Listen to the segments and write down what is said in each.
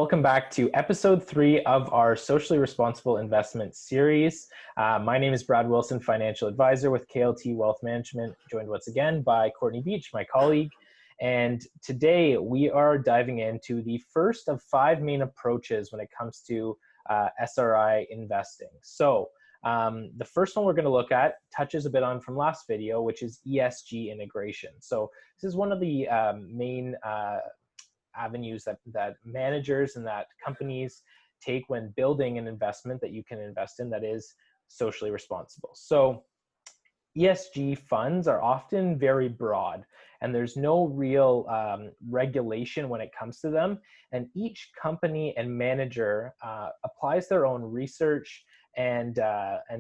welcome back to episode 3 of our socially responsible investment series. My name is Brad Wilson, financial advisor with KLT Wealth Management, joined once again by Courtney Beach, my colleague. And today we are diving into the first of 5 main approaches when it comes to SRI investing. So the first one we're going to look at touches a bit on from last video, which is ESG integration. So this is one of the main avenues that managers and that companies take when building an investment that you can invest in that is socially responsible. So ESG funds are often very broad, and there's no real regulation when it comes to them. And each company and manager applies their own research and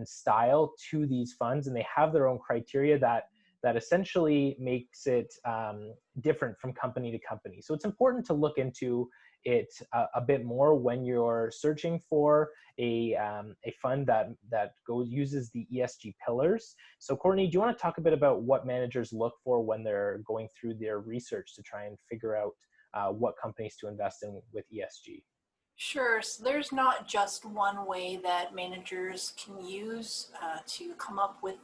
style to these funds, and they have their own criteria that essentially makes it different from company to company. So it's important to look into it a bit more when you're searching for a fund that uses the ESG pillars. So Courtney, do you want to talk a bit about what managers look for when they're going through their research to try and figure out what companies to invest in with ESG? Sure. So there's not just one way that managers can use to come up with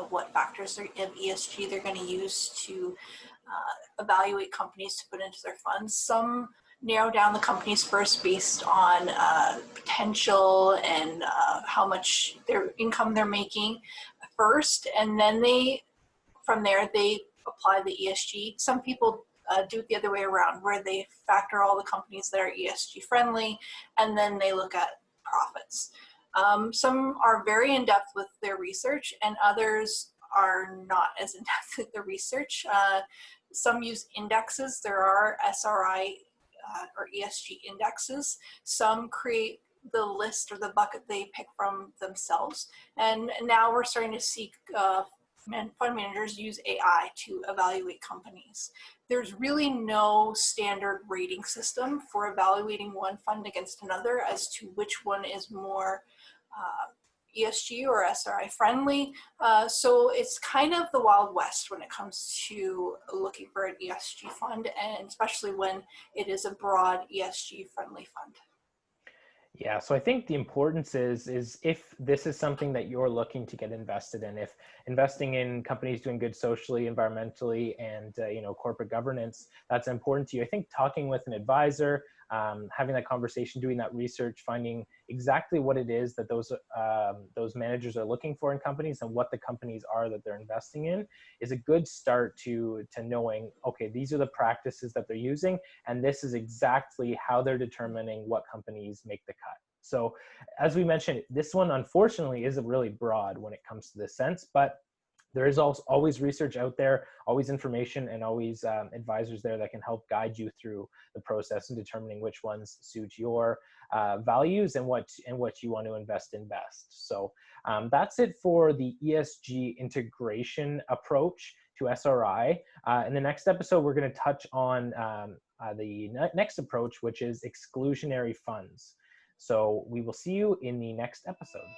what factors of ESG they're going to use to evaluate companies to put into their funds. Some narrow down the companies first based on potential and how much their income they're making first, and then from there they apply the ESG. Some people do it the other way around, where they factor all the companies that are ESG friendly, and then they look at profits. Some are very in-depth with their research, and others are not as in-depth with the research. Some use indexes. There are SRI or ESG indexes. Some create the list or the bucket they pick from themselves. And now we're starting to see fund managers use AI to evaluate companies. There's really no standard rating system for evaluating one fund against another as to which one is more ESG or SRI friendly. So it's kind of the Wild West when it comes to looking for an ESG fund, and especially when it is a broad ESG friendly fund. Yeah, so I think the importance is if this is something that you're looking to get invested in, if investing in companies doing good socially, environmentally, and corporate governance, that's important to you. I think talking with an advisor, having that conversation, doing that research, finding exactly what it is that those managers are looking for in companies and what the companies are that they're investing in is a good start to knowing, okay, these are the practices that they're using, and this is exactly how they're determining what companies make the cut. So as we mentioned, this one unfortunately isn't really broad when it comes to this sense, but there is also always research out there, always information, and always advisors there that can help guide you through the process in determining which ones suit your values and what you want to invest in best. So that's it for the ESG integration approach to SRI. In the next episode, we're going to touch on the next approach, which is exclusionary funds. So we will see you in the next episode.